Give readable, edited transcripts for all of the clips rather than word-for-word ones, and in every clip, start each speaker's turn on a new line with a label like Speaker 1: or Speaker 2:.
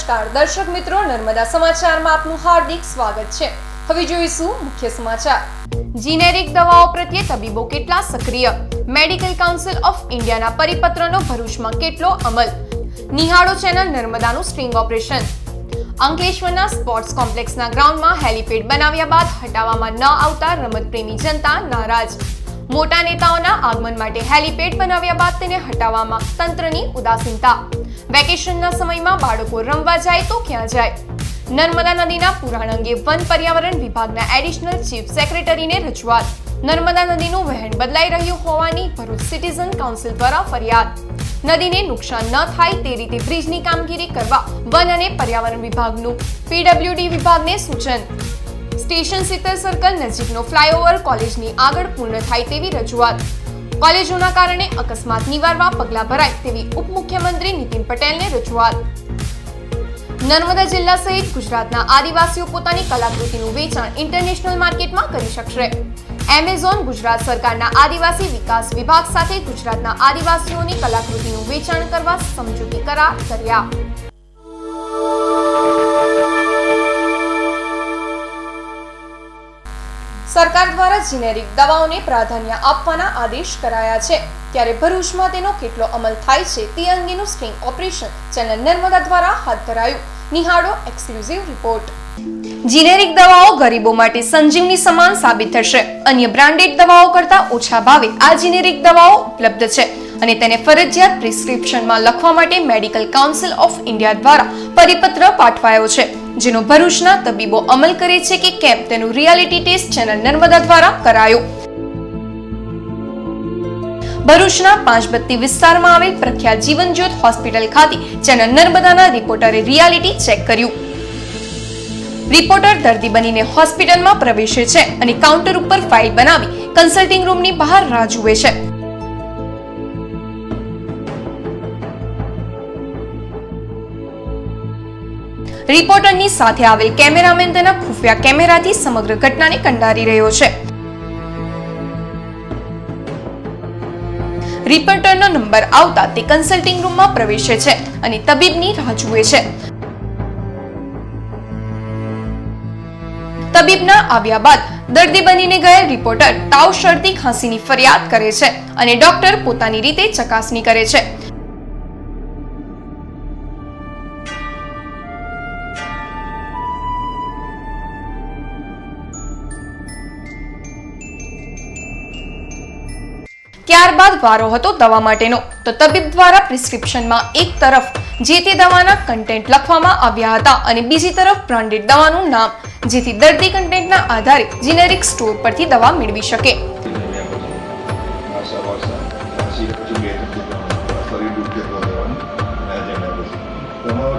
Speaker 1: નમસ્કાર દર્શક મિત્રો, નર્મદા સમાચારમાં આપનું હાર્દિક સ્વાગત છે। હવે જોઈશું મુખ્ય સમાચાર। જીનેરિક દવાઓ પ્રત્યે તબીબો કેટલા સક્રિય? મેડિકલ કાઉન્સિલ ઓફ ઇન્ડિયાના પરિપત્રનો ભરૂચમાં કેટલો અમલ? નિહાળો ચેનલ નર્મદાનું સ્ટ્રિંગ ઓપરેશન। અંકલેશ્વરના સ્પોર્ટ્સ કોમ્પ્લેક્સના ગ્રાઉન્ડમાં હેલિપેડ બનાવ્યા બાદ હટાવવામાં ન આવતા રમતપ્રેમી જનતા નારાજ। મોટા નેતાઓના આગમન માટે હેલિપેડ બનાવ્યા બાદ તેને હટાવવામાં તંત્રની ઉદાસીનતા। વેકેશનના સમયમાં બાળકો રમવા જાય તો ક્યાં જાય? નર્મદા નદીના પુરાણ અંગે વન પર્યાવરણ વિભાગના એડિશનલ ચીફ સેક્રેટરીને રજૂઆત। નર્મદા નદીનું વહેણ બદલાઈ રહ્યું હોવાની ભરૂચ સિટીઝન કાઉન્સિલ દ્વારા ફરિયાદ। નદીને નુકસાન ન થાય તે રીતે બ્રિજની કામગીરી કરવા વન અને પર્યાવરણ વિભાગનું પીડબ્લ્યુડી વિભાગને સૂચન। સ્ટેશન સિત્તર સર્કલ નજીકનો ફ્લાયઓવર કોલેજની આગળ પૂર્ણ થાય તેવી રજૂઆત। કોલેજોના કારણે અકસ્માત નિવારવા પગલાં ભરાય તેવી ઉપમુખ્યમંત્રી નીતિન પટેલને રજૂઆત। નર્મદા જિલ્લા સહિત ગુજરાતના આદિવાસીઓ પોતાની કલાકૃતિનું વેચાણ ઇન્ટરનેશનલ માર્કેટમાં કરી શકશે। એમેઝોન ગુજરાત સરકારના આદિવાસી વિકાસ વિભાગ સાથે ગુજરાતના આદિવાસીઓની કલાકૃતિનું વેચાણ કરવા સમજૂતી કરાર કર્યા। સરકાર દ્વારા જીનેરિક દવાઓને પ્રાધાન્ય આપવાના આદેશ કરાયા છે, ત્યારે ભરૂચમાં તેનો કેટલો અમલ થાય છે તે અંગેનું સ્ટ્રિંગ ઓપરેશન ચેનલ નર્મદા દ્વારા હાથ ધરાયું। નિહાળો એક્સક્લુઝિવ રિપોર્ટ। જીનેરિક દવાઓ ગરીબો માટે સંજીવની સમાન સાબિત થશે। અન્ય બ્રાન્ડેડ દવાઓ કરતા ઓછા ભાવે આ જીનેરિક દવાઓ ઉપલબ્ધ છે અને તેને ફરજિયાત પ્રિસ્ક્રિપ્શનમાં લખવા માટે મેડિકલ કાઉન્સિલ ઓફ ઇન્ડિયા દ્વારા પરિપત્ર પાઠવાયો છે, જેનો ભરૂચના તબીબો અમલ કરે છે કે કેમ તેનું રિયાલિટી ટેસ્ટ ચેનલ નર્મદા દ્વારા કરાયો। ભરૂચના પાંચબત્તી વિસ્તારમાં આવેલ પ્રખ્યાત જીવનજ્યોત હોસ્પિટલ ખાતે ચેનલ નર્મદાના રિપોર્ટરે રિયાલિટી ચેક કર્યું। રિપોર્ટર દર્દી બનીને હોસ્પિટલમાં પ્રવેશે છે અને કાઉન્ટર ઉપર ફાઇલ બનાવી કન્સલ્ટિંગ રૂમની બહાર રાહ જુએ છે। રિપોર્ટરની સાથે આવેલ કેમેરામેન તેના ખુફિયા કેમેરાથી સમગ્ર ઘટનાને કંડારી રહ્યો છે। રિપોર્ટરનો નંબર આવતા તે કન્સલ્ટિંગ રૂમમાં પ્રવેશે છે અને તબીબની રાહ જુએ છે। તબીબના આવ્યા બાદ દર્દી બનીને ગયેલ રિપોર્ટર તાવ, શરદી, ખાંસીની ફરિયાદ કરે છે અને ડોક્ટર પોતાની રીતે ચકાસણી કરે છે। ત્યારબાદ વારો હતો દવા માટેનો, તો તબીબ દ્વારા પ્રિસ્ક્રિપ્શનમાં એક તરફ જે તે દવાના કન્ટેન્ટ લખવામાં આવ્યા હતા અને બીજી તરફ બ્રાન્ડેડ દવાનું નામ, જેથી દર્દી કન્ટેન્ટના આધારે જીનેરિક સ્ટોર પરથી દવા મેળવી શકે।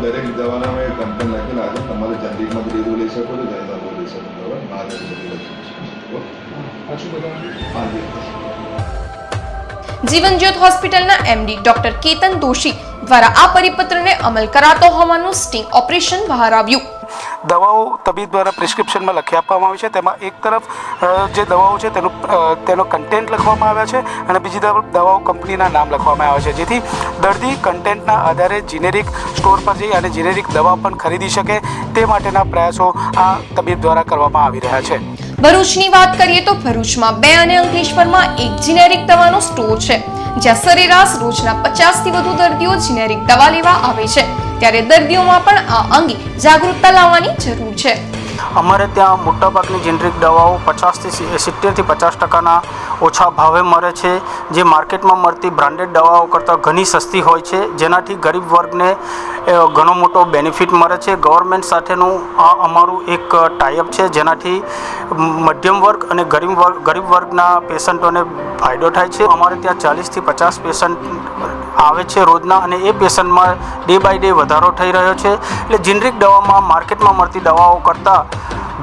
Speaker 2: દરેક દવાના મેં કન્ટેન્ટ લખેલા છે, તમારે જનરિકમાં લીધું લઈ શકો છો, જનરલ લઈ શકો છો।
Speaker 1: જીવનજ્યોત હોસ્પિટલના એમડી ડોક્ટર કેતન દોશી દ્વારા આ પરિપત્રને અમલ કરાતો હોવાનું સ્ટિંગ ઓપરેશન બહાર આવ્યું।
Speaker 3: દવાઓ તબીબ દ્વારા પ્રિસ્ક્રિપ્શનમાં લખી આપવામાં આવી છે, તેમાં એક તરફ જે દવાઓ છે તેનો કન્ટેન્ટ લખવામાં આવ્યા છે અને બીજી તરફ દવાઓ કંપનીના નામ લખવામાં આવ્યા છે, જેથી દર્દી કન્ટેન્ટના આધારે જીનેરિક સ્ટોર પર જઈ અને જીનેરિક દવા પણ ખરીદી શકે તે માટેના પ્રયાસો આ તબીબ દ્વારા કરવામાં આવી રહ્યા છે।
Speaker 1: ભરૂચની વાત કરીએ તો ભરૂચમાં 2 અને અંકલેશ્વરમાં 1 જીનેરિક દવાનો સ્ટોર છે, જ્યાં સરેરાશ રોજના 50 થી વધુ દર્દીઓ જીનેરિક દવા લેવા આવે છે, ત્યારે દર્દીઓમાં પણ આ અંગે જાગૃતતા લાવવાની જરૂર છે।
Speaker 4: અમારે ત્યાં મોટાભાગની જેનરિક દવાઓ 70થી 50% ઓછા ભાવે મળે છે, જે માર્કેટમાં મળતી બ્રાન્ડેડ દવાઓ કરતાં ઘણી સસ્તી હોય છે, જેનાથી ગરીબ વર્ગને ઘણો મોટો બેનિફિટ મળે છે। ગવર્મેન્ટ સાથેનું આ અમારું એક ટાઈઅપ છે, જેનાથી મધ્યમ વર્ગ અને ગરીબ વર્ગના પેશન્ટોને ફાયદો થાય છે। અમારે ત્યાં 40થી 50 પેશન્ટ આવે છે રોજના, અને એ પેશન્ટમાં ડે બાય ડે વધારો થઈ રહ્યો છે। એટલે જેનરિક દવામાં માર્કેટમાં મળતી દવાઓ કરતાં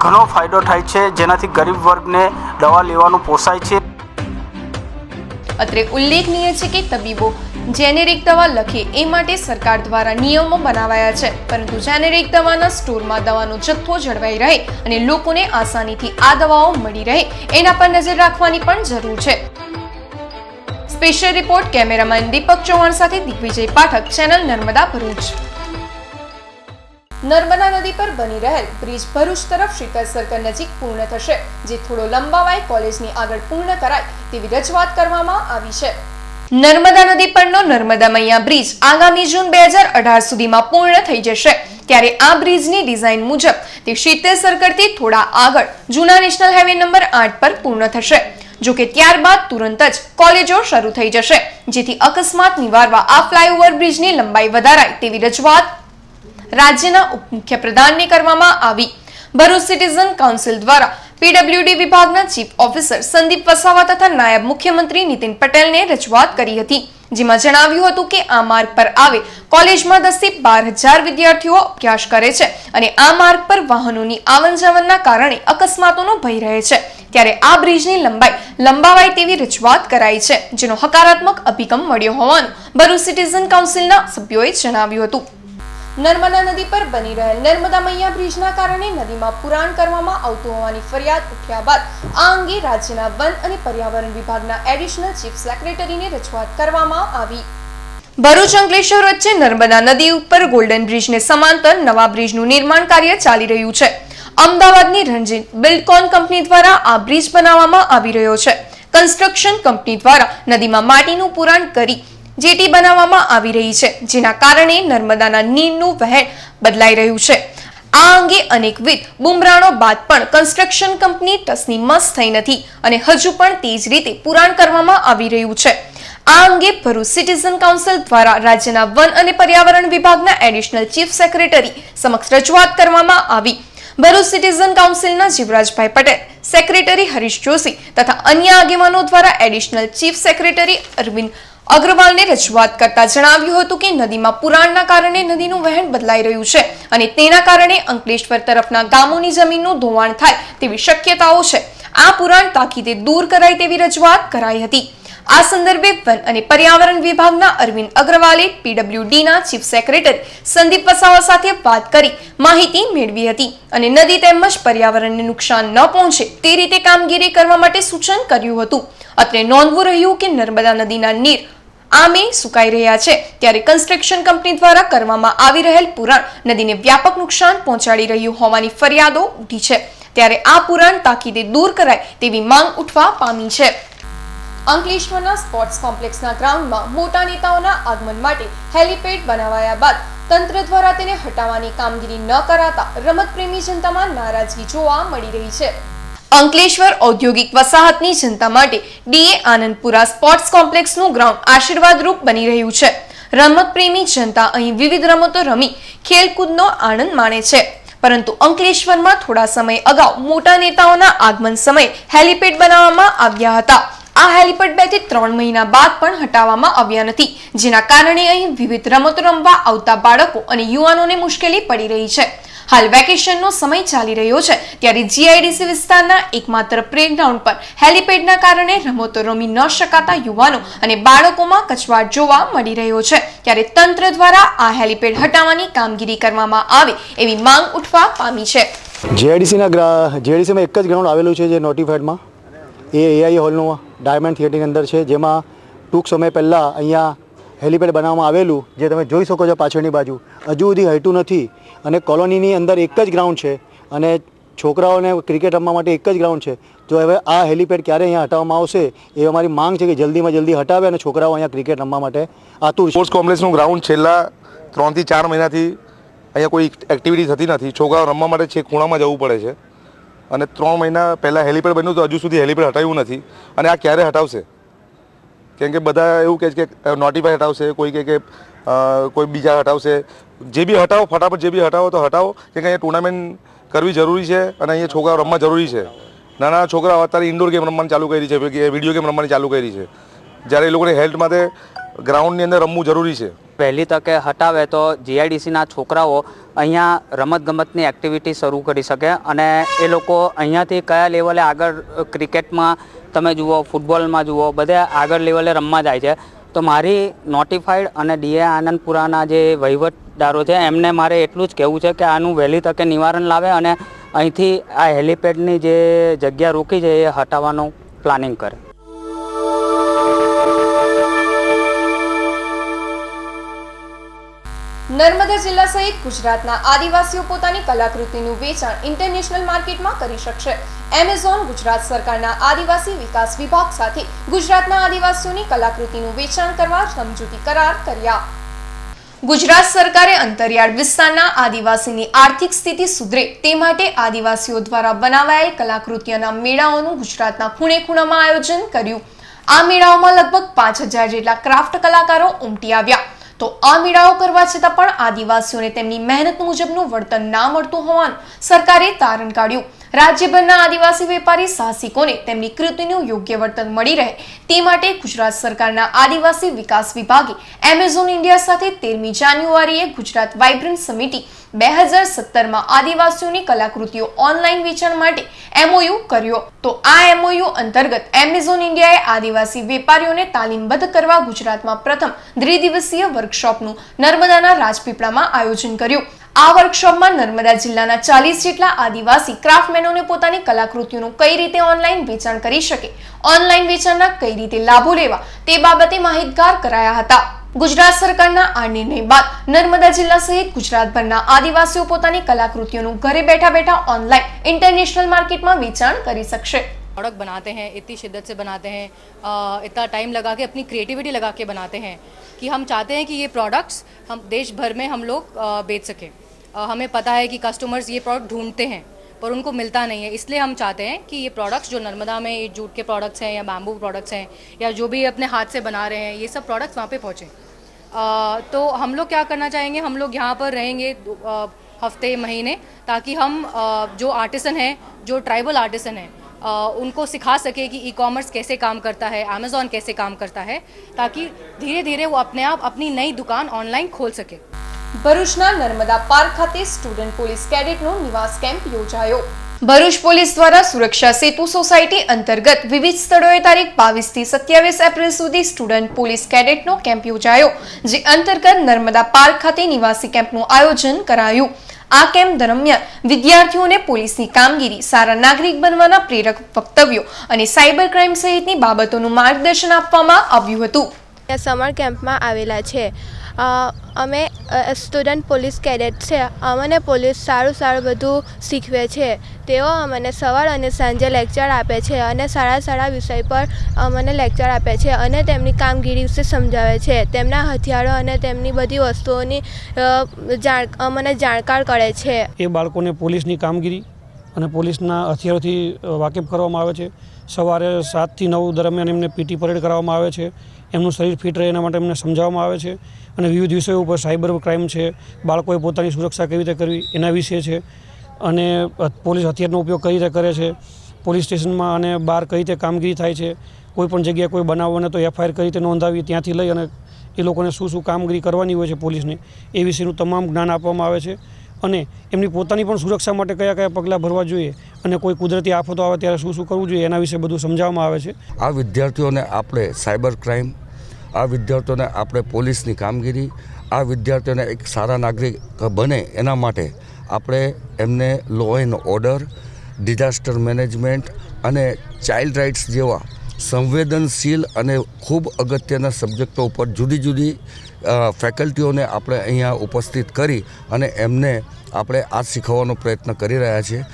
Speaker 4: ઘણો ફાયદો થાય છે, જેનાથી ગરીબ વર્ગને દવા લેવાનું પોસાય છે।
Speaker 1: અત્રે ઉલ્લેખનીય છે કે તબીબો જેનેરિક દવા લખે એ માટે સરકાર દ્વારા નિયમો બનાવાયા છે, પરંતુ જેનેરિક દવાના સ્ટોરમાં દવાનો જથ્થો જળવાઈ રહે અને લોકોને આસાનીથી આ દવાઓ મળી રહે એના પર નજર રાખવાની પણ જરૂર છે। સ્પેશિયલ રિપોર્ટ કેમેરામેન દીપક ચૌહાણ સાથે દિગ્વિજય પાઠક, ચેનલ નર્મદા ભરૂચ। નર્મદા નદી પર બની રહેલ બ્રિજ ભરૂચ તરફ શીતલ સર્કલ નજીક પૂર્ણ થશે, જે થોડો લંબાવાઈ કોલેજની આગળ પૂર્ણ કરાય તેવી રજૂઆત કરવામાં આવી છે. નર્મદા નદી પરનો નર્મદા મૈયા બ્રિજ આગામી જૂન 2018 સુધીમાં પૂર્ણ થઈ જશે. ત્યારે આ બ્રિજની ડિઝાઇન મુજબ તે શીતલ સર્કલથી થોડા આગળ જૂના નેશનલ હાઈવે નંબર 8 પર પૂર્ણ થશે. જો કે ત્યારબાદ તુરંત જ કોલેજો શરૂ થઈ જશે, જેથી અકસ્માત નિવારવા આ ફ્લાયઓવર બ્રિજની લંબાઈ વધારાય તેવી રજૂઆત રાજ્યના ઉપમુખ્યપ્રધાનને કરવામાં આવી. ભરૂચ સિટીઝન કાઉન્સિલ દ્વારા પીડબ્લ્યુડી વિભાગના ચીફ ઓફિસર સંદીપ વસાવા તથા નાયબ મુખ્યમંત્રી નીતિન પટેલને રજૂઆત કરી હતી, જેમાં જણાવ્યું હતું કે આ માર્ગ પર આવે કોલેજમાં 10 થી 12,000 વિદ્યાર્થીઓ અભ્યાસ કરે છે અને આ માર્ગ પર વાહનોની આવન જાવનના કારણે અકસ્માતોનો ભય રહે છે. ત્યારે આ બ્રિજની લંબાઈ લંબાવાય તેવી રજૂઆત કરાઈ છે, જેનો હકારાત્મક અભિગમ મળ્યો હોવાનું ભરૂચ સિટીઝન કાઉન્સિલના સભ્યોએ જણાવ્યું હતું. નર્મદા નદી પર બની રહેલ નર્મદા મૈયા બ્રિજના કારણે નદીમાં પુરાણ કરવામાં આવતું હોવાની ફરિયાદ ઉઠ્યા બાદ આ અંગે રાજ્યના વન અને પર્યાવરણ વિભાગના એડિશનલ ચીફ સેક્રેટરીને રજૂઆત કરવામાં આવી. ભરૂચ અંકલેશ્વર વચ્ચે નર્મદા નદી ઉપર ગોલ્ડન બ્રિજને સમાંતર નવા બ્રિજનું નિર્માણ કાર્ય ચાલી રહ્યું છે. અમદાવાદની રંજીત બિલ્ડકોન કંપની દ્વારા આ બ્રિજ બનાવવામાં આવી રહ્યો છે. કન્સ્ટ્રક્શન કંપની દ્વારા નદીમાં માટીનું પુરાણ કરી જેટી બનાવવામાં આવી રહી છે, જેના કારણે નર્મદાના નીરનું વહેણ બદલાઈ રહ્યું છે. આ અંગે અનેકવિધ બુમરાણો બાદ પણ કન્સ્ટ્રક્શન કંપની ટસની મસ થઈ નથી અને હજુ પણ તે જ રીતે પુરાણ કરવામાં આવી રહ્યું છે. આ અંગે ભરૂચ સિટીઝન કાઉન્સિલ દ્વારા રાજ્યના વન અને પર્યાવરણ વિભાગના એડિશનલ ચીફ સેક્રેટરી સમક્ષ રજૂઆત કરવામાં આવી. ભરૂચ સિટીઝન કાઉન્સિલના જીવરાજભાઈ પટેલ, સેક્રેટરી હરીશ જોશી તથા અન્ય આગેવાનો દ્વારા એડિશનલ ચીફ સેક્રેટરી અરવિંદ અગ્રવાલને રજૂઆત કરતા જણાવ્યું હતું કે નદીમાં પુરાણના કારણે નદીનું વહેણ બદલાઈ રહ્યું છે અને તેના કારણે અંકલેશ્વર તરફના ગામોની જમીનનું ધોવાણ થાય તેવી શક્યતાઓ છે. આ પુરાણ તાકીદે દૂર કરાય તેવી રજૂઆત કરાઈ હતી. આ સંદર્ભે વન અને પર્યાવરણ વિભાગના અરવિંદ અગ્રવાલે પીડબ્લ્યુડીના ચીફ સેક્રેટરી સંદીપ વસાવા સાથે વાત કરી માહિતી મેળવી હતી અને નદી તેમજ પર્યાવરણને નુકસાન ન પહોંચે તે રીતે કામગીરી કરવા માટે સૂચન કર્યું હતું. અત્રે નોંધવું રહ્યું કે નર્મદા નદીના નીર આમે સુકાઈ રહ્યા છે, ત્યારે કન્સ્ટ્રક્શન કંપની દ્વારા કરવામાં આવી રહેલ પુરાણ નદીને વ્યાપક નુકસાન પહોંચાડી રહ્યું હોવાની ફરિયાદો ઉઠી છે. ત્યારે આ પુરાણ તાકીદે દૂર કરાય તેવી માંગ ઉઠવા પામી છે. અંકલેશ્વરના સ્પોર્ટ્સ કોમ્પ્લેક્સના ગ્રાઉન્ડમાં મોટા નેતાઓના આગમન માટે હેલીપેડ બનાવાયા બાદ તંત્ર દ્વારા તેને હટાવવાની કામગીરી ન કરાતા રમતપ્રેમી જનતામાં નારાજગી જોવા મળી રહી છે. અંકલેશ્વર ઔદ્યોગિક વસાહતની જનતા માટે ડીએ આનંદપુરા સ્પોર્ટ્સ કોમ્પ્લેક્સનું ગ્રાઉન્ડ આશીર્વાદરૂપ બની રહ્યું છે. રમતપ્રેમી જનતા અહીં વિવિધ રમતો રમી ખેલકૂદનો આનંદ માણે છે. પરંતુ અંકલેશ્વરમાં થોડા સમય અગાઉ મોટા નેતાઓના આગમન સમયે હેલીપેડ બનાવવામાં આવ્યા હતા. આ હેલીપેડ 2 થી 3 મહિના બાદ પણ હટાવવામાં આવ્યા નથી, જેના કારણે અહીં વિવિધ રમતો રમવા આવતા બાળકો અને યુવાનોને મુશ્કેલી પડી રહી છે. હાલ વેકેશનનો સમય ચાલી રહ્યો છે, ત્યારે જીઆઈડીસી વિસ્તારના એકમાત્ર પ્લેગ્રાઉન્ડ પર હેલીપેડના કારણે રમતો રમી ન શકાતા યુવાનો અને બાળકોમાં કચવાટ જોવા મળી રહ્યો છે. ત્યારે તંત્ર દ્વારા આ હેલીપેડ હટાવવાની કામગીરી કરવામાં આવે એવી માંગ ઉઠવા પામી છે.
Speaker 5: જીઆઈડીસીમાં એક જ ગ્રાઉન્ડ આવેલું છે જે નોટિફાઈડમાં એ એઆઈ હોલનું ડાયમંડ થિયેટરની અંદર છે, જેમાં ટૂંક સમય પહેલાં અહીંયા હેલીપેડ બનાવવામાં આવેલું, જે તમે જોઈ શકો છો પાછળની બાજુ, હજુ સુધી હટ્યું નથી. અને કોલોનીની અંદર એક જ ગ્રાઉન્ડ છે અને છોકરાઓને ક્રિકેટ રમવા માટે એક જ ગ્રાઉન્ડ છે. તો હવે આ હેલીપેડ ક્યારે અહીંયા હટાવવામાં આવશે એ અમારી માંગ છે કે જલ્દીમાં જલ્દી હટાવે અને છોકરાઓ અહીંયા ક્રિકેટ રમવા માટે આતુર છે.
Speaker 2: સ્પોર્ટ્સ કોમ્પ્લેક્સનું ગ્રાઉન્ડ છેલ્લા 3 થી 4 મહિનાથી અહીંયા કોઈ એક્ટિવિટી થતી નથી. છોકરાઓ રમવા માટે છેક ખૂણામાં જવું પડે છે અને 3 મહિના પહેલાં હેલીપેડ બન્યું તો હજુ સુધી હેલીપેડ હટાવ્યું નથી. અને આ ક્યારે હટાવશે? કેમ કે બધા એવું કહે છે કે નોટિફાઈ હટાવશે, કોઈ કહે કે કોઈ બીજા હટાવશે. જે બી હટાવો, ફટાફટ જે બી હટાવો તો હટાવો, કેમ કે અહીંયા ટુર્નામેન્ટ કરવી જરૂરી છે અને અહીંયા છોકરાઓ રમવા જરૂરી છે. નાના છોકરાઓ અત્યારે ઇન્ડોર ગેમ રમવાની ચાલુ કરી છે, વિડીયો ગેમ રમવાની ચાલુ કરી છે, જ્યારે એ લોકોને હેલ્થ માટે ગ્રાઉન્ડની અંદર રમવું જરૂરી છે.
Speaker 6: પહેલી તકે હટાવે તો જીઆઈડીસીના છોકરાઓ અહીંયા રમતગમતની એક્ટિવિટી શરૂ કરી શકે અને એ લોકો અહીંયાથી કયા લેવલે આગળ ક્રિકેટમાં તમે જુઓ, ફૂટબોલમાં જુઓ, બધે આગળ લેવલે રમવા જાય છે. તો મારી નોટિફાઈડ અને ડીએ આનંદપુરાના જે વહીવટદારો છે એમને મારે એટલું જ કહેવું છે કે આનું વહેલી તકે નિવારણ લાવે અને અહીંથી આ હેલીપેડની જે જગ્યા રોકી છે એ હટાવવાનું પ્લાનિંગ કરે.
Speaker 1: નર્મદા જિલ્લા સહિત ગુજરાતના આદિવાસીઓ પોતાની કલાકૃતિનું વેચાણ ઇન્ટરનેશનલ માર્કેટમાં કરી શકશે. એમેઝોન ગુજરાત સરકારના આદિવાસી વિકાસ વિભાગ સાથે ગુજરાતના આદિવાસીઓની કલાકૃતિનું વેચાણ કરવા સમજૂતી કરાર કર્યા. ગુજરાત સરકારે અંતરિયાળ વિસ્તારના આદિવાસીની આર્થિક સ્થિતિ સુધરે તે માટે આદિવાસીઓ દ્વારા બનાવાયેલ કલાકૃતિઓના મેળાઓનું ગુજરાતના ખૂણે ખૂણામાં આયોજન કર્યું. આ મેળાઓમાં લગભગ 5000 જેટલા ક્રાફ્ટ કલાકારો ઉમટી આવ્યા. તો આ મેળાઓ કરવા છતાં પણ આદિવાસીઓને તેમની મહેનત મુજબનું વળતર ના મળતું હોવાનું સરકારે તારણ કાઢ્યું. રાજ્યભરના આદિવાસી વેપારી સાહસિકોને તેમની કૃતિનું યોગ્ય વળતર મળી રહે તે માટે ગુજરાત સરકારના આદિવાસી વિકાસ વિભાગે એમેઝોન ઇન્ડિયા સાથે 13મી જાન્યુઆરીએ ગુજરાત વાઇબ્રન્ટ સમિતિ 2017માં આદિવાસીઓની કલાકૃતિઓ ઓનલાઈન વેચાણ માટે MOU કર્યો. તો આ MOU અંતર્ગત એમેઝોન ઇન્ડિયાએ આદિવાસી વેપારીઓને તાલીમબદ્ધ કરવા ગુજરાતમાં પ્રથમ દ્વિદિવસીય વર્કશોપનું નર્મદાના રાજપીપળામાં આયોજન કર્યું. આ વર્કશોપમાં નર્મદા જિલ્લાના 40 જેટલા આદિવાસી ક્રાફ્ટમેનોને પોતાની કલાકૃતિઓનું કઈ રીતે ઓનલાઈન વેચાણ કરી શકે, ઓનલાઈન વેચાણના કઈ રીતે લાભો લેવા તે બાબતે માહિતગાર કરાયા હતા. ગુજરાત સરકારના આ નિર્ણય બાદ નર્મદા જિલ્લા સહિત ગુજરાતભરના આદિવાસીઓ પોતાની કલાકૃતિઓનું ઘરે બેઠા બેઠા ઓનલાઈન इंटरनेशनल मार्केट में वेचाण करी सकशे.
Speaker 7: प्रोडक्ट बनाते हैं, इतनी शिद्दत से बनाते हैं, इतना टाइम लगा के अपनी क्रिएटिविटी लगा के बनाते हैं कि हम चाहते हैं कि ये प्रोडक्ट्स हम देश भर में हम लोग बेच सकें. हमें पता है कि कस्टमर्स ये प्रोडक्ट ढूंढते हैं पर उनको मिलता नहीं है, इसलिए हम चाहते हैं कि ये प्रोडक्ट्स जो नर्मदा में ये जूट के प्रोडक्ट्स हैं या बैम्बू प्रोडक्ट्स हैं या जो भी अपने हाथ से बना रहे हैं ये सब प्रोडक्ट्स वहाँ पे पहुँचें. तो हम लोग क्या करना चाहेंगे, हम लोग यहाँ पर रहेंगे हफ्ते महीने ताकि हम जो आर्टिसन हैं, जो ट्राइबल आर्टिसन हैं, उनको सिखा सके कि ई-कॉमर्स कैसे काम करता है, अमेज़ॉन कैसे काम करता है, ताकि धीरे धीरे वो अपने आप अपनी नई दुकान ऑनलाइन खोल सके.
Speaker 1: ભરૂચના નર્મદા પાર્ક ખાતે સ્ટુડન્ટ પોલીસ કેડેટનો નિવાસ કેમ્પ યોજાયો. ભરૂચ પોલીસ દ્વારા સુરક્ષા સેતુ સોસાયટી અંતર્ગત વિવિધ સ્થળોએ તારીખ 22 થી 27 એપ્રિલ સુધી સ્ટુડન્ટ પોલીસ કેડેટનો કેમ્પ યોજાયો, જે અંતર્ગત નર્મદા પાર્ક ખાતે નિવાસી કેમ્પનું આયોજન કરાયું. આ કેમ્પ દરમિયાન વિદ્યાર્થીઓને પોલીસની કામગીરી, સારા નાગરિક બનવાના પ્રેરક વક્તવ્યો અને સાયબર ક્રાઇમ સહિતની બાબતોનું માર્ગદર્શન આપવામાં આવ્યું હતું.
Speaker 8: સમર કેમ્પમાં આવેલા છે. અમે સ્ટુડન્ટ પોલીસ કેડેટ છે. અમને પોલીસ સારું બધું શીખવે છે. તેઓ અમને સવાર અને સાંજે લેક્ચર આપે છે અને સારા વિષય પર અમને લેક્ચર આપે છે અને તેમની કામગીરી વિશે સમજાવે છે. તેમના હથિયારો અને તેમની બધી વસ્તુઓની અમને જાણકાર કરે છે.
Speaker 9: એ બાળકોને પોલીસની કામગીરી અને પોલીસના હથિયારોથી વાકેફ કરવામાં આવે છે. સવારે 7 થી 9 દરમિયાન એમને PT પરેડ કરવામાં આવે છે. એમનું શરીર ફિટ રહે એના માટે એમને સમજાવવામાં આવે છે અને વિવિધ વિષયો ઉપર સાયબર ક્રાઇમ છે, બાળકોએ પોતાની સુરક્ષા કેવી રીતે કરવી એના વિશે છે અને પોલીસ હથિયારનો ઉપયોગ કઈ રીતે કરે છે, પોલીસ સ્ટેશનમાં અને બહાર કઈ રીતે કામગીરી થાય છે, કોઈ પણ જગ્યાએ કોઈ બનાવ બને તો FIR કઈ રીતે નોંધાવી, ત્યાંથી લઈ અને એ લોકોને શું કામગીરી કરવાની હોય છે પોલીસને એ વિશેનું તમામ જ્ઞાન આપવામાં આવે છે અને એમની પોતાની પણ સુરક્ષા માટે કયા પગલાં ભરવા જોઈએ અને કોઈ કુદરતી આફતો આવે ત્યારે શું કરવું જોઈએ એના વિશે બધું સમજાવવામાં આવે છે.
Speaker 10: આ વિદ્યાર્થીઓને આપણે સાયબર ક્રાઇમ, આ વિદ્યાર્થીઓને આપણે પોલીસની કામગીરી, આ વિદ્યાર્થીઓને એક સારા નાગરિક બને એના માટે આપણે એમને law and order, disaster management અને ચાઇલ્ડ રાઇટ્સ જેવા સંવેદનશીલ અને ખૂબ અગત્યના સબ્જેક્ટો ઉપર જુદી ફેકલ્ટીઓને આપણે અહીંયા ઉપસ્થિત કરી અને એમને આપણે આ શીખવવાનો પ્રયત્ન કરી રહ્યા છીએ.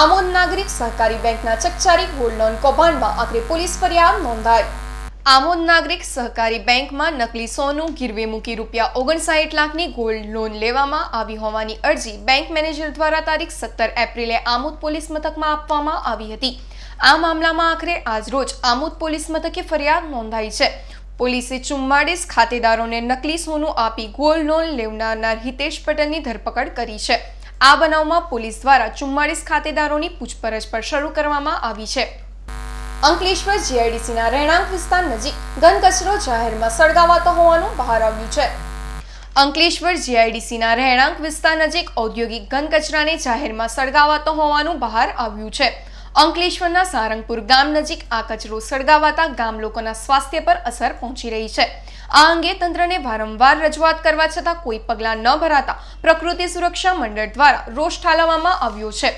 Speaker 1: આમોદ નાગરિક સહકારી બેંકના ચકચારી ગોલ્ડ લોન કૌભાંડમાં આખરે પોલીસ ફરિયાદ નોંધાઈ. આમોદ નાગરિક સહકારી બેંકમાં નકલી સોનું ગીરવે મૂકી ₹59 લાખની ગોલ્ડ લોન લેવામાં આવી હોવાની અરજી બેંક મેનેજર દ્વારા તારીખ 17 એપ્રિલે આમોદ પોલીસ મથકમાં આપવામાં આવી હતી. આ મામલામાં આખરે આજરોજ આમોદ પોલીસ મથકે ફરિયાદ નોંધાઈ છે. પોલીસે 44 ખાતેદારોને નકલી સોનું આપી ગોલ્ડ લોન લેવનાર હિતેશ પટેલની ધરપકડ કરી છે. આ બનાવમાં પોલીસ દ્વારા 44 ખાતેદારોની પૂછપરછ પર શરૂ કરવામાં આવી છે. અંકલેશ્વર GIDCના રહેણાંક વિસ્તાર નજીક ઘન કચરો જાહેરમાં સળગાવાતો હોવાનું બહાર આવ્યું છે. અંકલેશ્વર GIDCના રહેણાંક વિસ્તાર નજીક ઔદ્યોગિક ઘન કચરાને જાહેરમાં સળગાવાતો હોવાનું બહાર આવ્યું છે. અંકલેશ્વરના સારંગપુર ગામ નજીક આ કચરો સળગાવાતા ગામ લોકોના સ્વાસ્થ્ય પર અસર પહોંચી રહી છે. આ અંગે તંત્રને વારંવાર રજૂઆત કરવા છતાં કોઈ પગલાં ન ભરાતા પ્રકૃતિ સુરક્ષા મંડળ દ્વારા રોષ ઠાલવવામાં આવ્યો છે.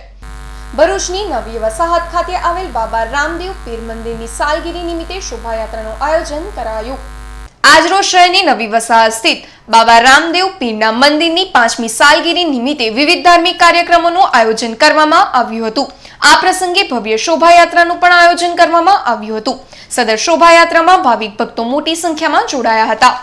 Speaker 1: ભરૂચની નવી વસાહત ખાતે આવેલ બાબા રામદેવ પીર મંદિરની સાલગીરી નિમિત્તે શોભાયાત્રાનું આયોજન કરાયું. આજરોજ શહેરની નવી વસાહત સ્થિત બાબા રામદેવ પીરના મંદિરની 5મી સાલગીરી નિમિત્તે વિવિધ ધાર્મિક કાર્યક્રમોનું આયોજન કરવામાં આવ્યું હતું. આ પ્રસંગે ભવ્ય શોભાયાત્રાનું પણ આયોજન કરવામાં આવ્યું હતું. સદર શોભાયાત્રામાં ભાવિક ભક્તો મોટી સંખ્યામાં જોડાયા હતા.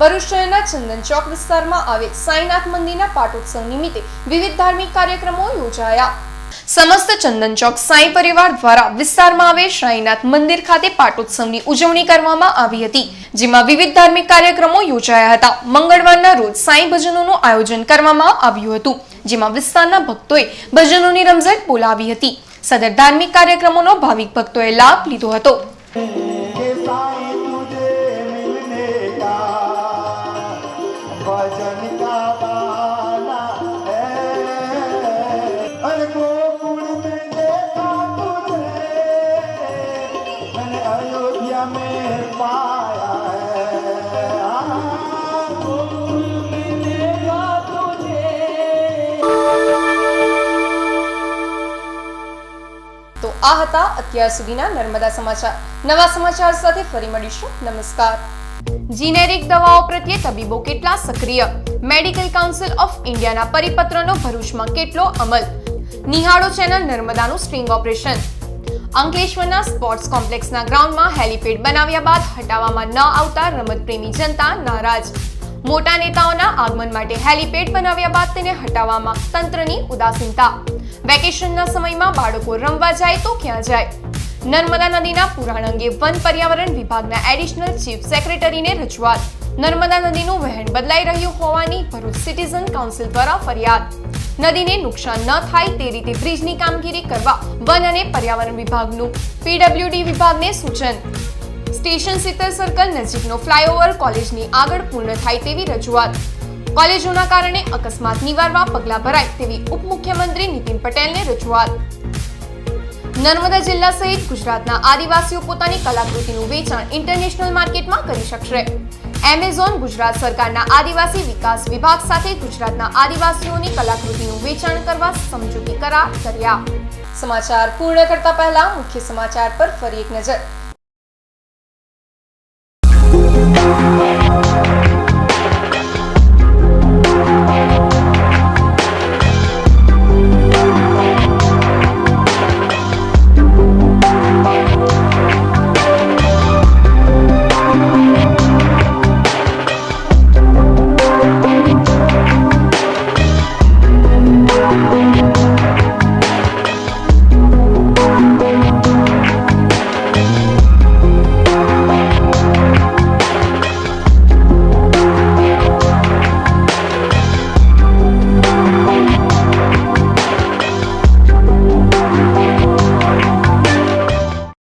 Speaker 1: ભરૂચ શહેરના ચંદન ચોક વિસ્તારમાં આવેલ સાંઈનાથ મંદિરના પાટોત્સવ નિમિત્તે વિવિધ ધાર્મિક કાર્યક્રમો યોજાયા. સમસ્ત ચંદન ચોક સાંઈ પરિવાર દ્વારા વિસ્તારમાં આવેલ સાંઈનાથ મંદિર ખાતે પાટોત્સવની ઉજવણી કરવામાં આવી હતી, જેમાં વિવિધ ધાર્મિક કાર્યક્રમો યોજાયા હતા. મંગળવારના રોજ સાંઈ ભજનોનું આયોજન કરવામાં આવ્યું હતું, જેમાં વિસ્તારના ભક્તોએ ભજનોની રમઝટ બોલાવી હતી. સદર ધાર્મિક કાર્યક્રમોનો ભાવિક ભક્તોએ લાભ લીધો હતો. તો આ હતા અત્યાર સુધીના નર્મદા સમાચાર. નવા સમાચાર સાથે ફરી મળીશું. નમસ્કાર. જીનેરિક દવાઓ પ્રત્યે તબીબો કેટલા સક્રિય? મેડિકલ કાઉન્સિલ ઓફ ઇન્ડિયાના પરિપત્રનો ભરૂચમાં કેટલો અમલ? નિહાળો ચેનલ નર્મદાનું સ્ટ્રિંગ ઓપરેશન. અંકલેશ્વરના સ્પોર્ટ્સ કોમ્પ્લેક્સના ગ્રાઉન્ડમાં હેલિપેડ બનાવ્યા બાદ હટાવવામાં ન આવતા રમતપ્રેમી જનતા નારાજ. મોટા નેતાઓના આગમન માટે હેલિપેડ બનાવ્યા બાદ તેને હટાવવામાં તંત્રની ઉદાસીનતા. વેકેશનના સમયમાં બાળકો રમવા જાય તો ક્યાં જાય? નર્મદા નદીના પુરાણ અંગે વન પર્યાવરણ વિભાગના એડિશનલ ચીફ સેક્રેટરીને રજૂઆત. નર્મદા નદીનું વહેણ બદલાઈ રહ્યું હોવાની ભરૂચ સિટીઝન કાઉન્સિલ દ્વારા ફરિયાદ. નદીને નુકસાન ન થાય તે રીતે બ્રિજની કામગીરી કરવા વન અને પર્યાવરણ વિભાગનું પીડબ્લ્યુડી વિભાગને સૂચન. સ્ટેશન 70 સર્કલ નજીકનો ફ્લાયઓવર કોલેજની આગળ પૂર્ણ થાય તેવી રજૂઆત. કોલેજોના કારણે અકસ્માત નિવારવા પગલાં ભરાય તેવી ઉપમુખ્યમંત્રી નીતિન પટેલને રજૂઆત. નર્મદા જિલ્લા સહિત ગુજરાતના આદિવાસીઓ પોતાની કલાકૃતિનું વેચાણ ઇન્ટરનેશનલ માર્કેટમાં કરી શકશે. એમેઝોન ગુજરાત સરકારના આદિવાસી વિકાસ વિભાગ સાથે ગુજરાતના આદિવાસીઓની કલાકૃતિનું વેચાણ કરવા સમજૂતી કરાર કર્યા. સમાચાર પૂર્ણ કરતા પહેલા મુખ્ય સમાચાર પર ફરી એક નજર.